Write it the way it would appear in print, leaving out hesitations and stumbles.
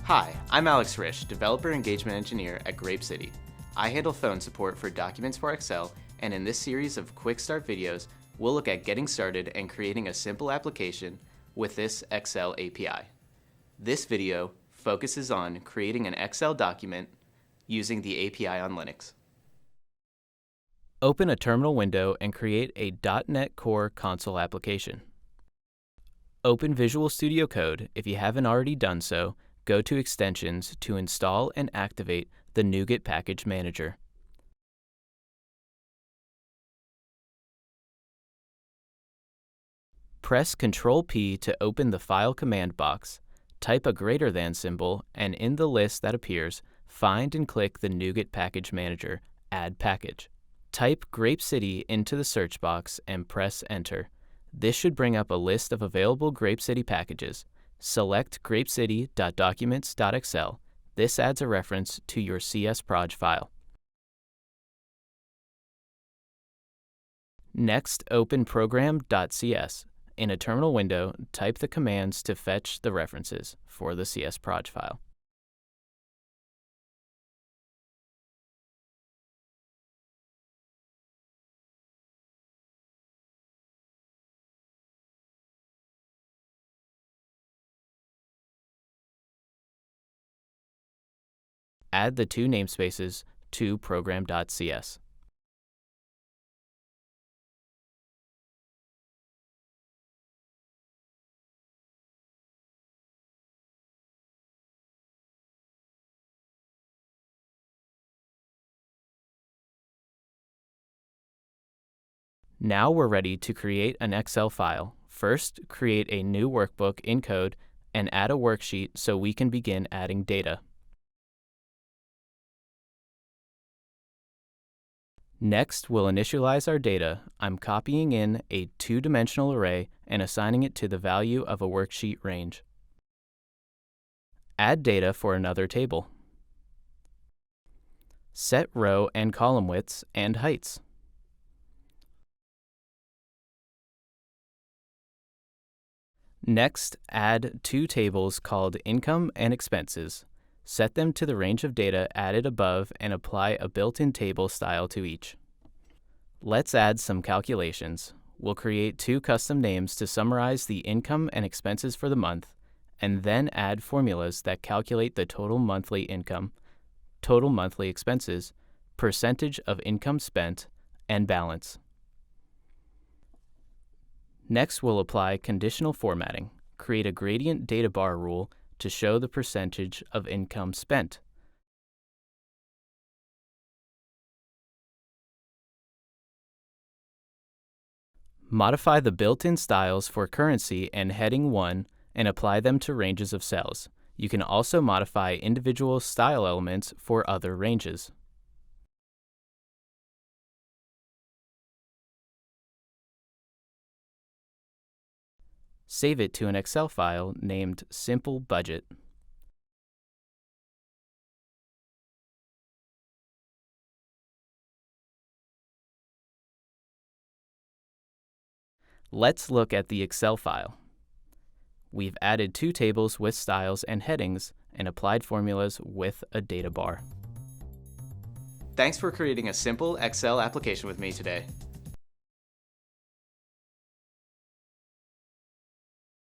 Hi, I'm Alex Risch, Developer Engagement Engineer at Grape City. I handle phone support for Documents for Excel, and in this series of Quick Start videos, we'll look at getting started and creating a simple application with this Excel API. This video focuses on creating an Excel document using the API on Linux. Open a terminal window and create a .NET Core console application. Open Visual Studio Code. If you haven't already done so, go to Extensions to install and activate the NuGet Package Manager. Press Ctrl-P to open the File command box, type a greater than symbol, and in the list that appears, find and click the NuGet Package Manager, Add Package. Type Grape City into the search box and press Enter. This should bring up a list of available Grape City packages. Select grapecity.documents.xl. This adds a reference to your CSproj file. Next, open program.cs. In a terminal window, type the commands to fetch the references for the CSproj file. Add the two namespaces to program.cs. Now we're ready to create an Excel file. First, create a new workbook in code and add a worksheet so we can begin adding data. Next, we'll initialize our data. I'm copying in a two-dimensional array and assigning it to the value of a worksheet range. Add data for another table. Set row and column widths and heights. Next, add two tables called Income and Expenses. Set them to the range of data added above and apply a built-in table style to each. Let's add some calculations. We'll create two custom names to summarize the income and expenses for the month, and then add formulas that calculate the total monthly income, total monthly expenses, percentage of income spent, and balance. Next, we'll apply conditional formatting. Create a gradient data bar rule to show the percentage of income spent. Modify the built-in styles for currency and heading 1 and apply them to ranges of cells. You can also modify individual style elements for other ranges. Save it to an Excel file named Simple Budget. Let's look at the Excel file. We've added two tables with styles and headings and applied formulas with a data bar. Thanks for creating a simple Excel application with me today.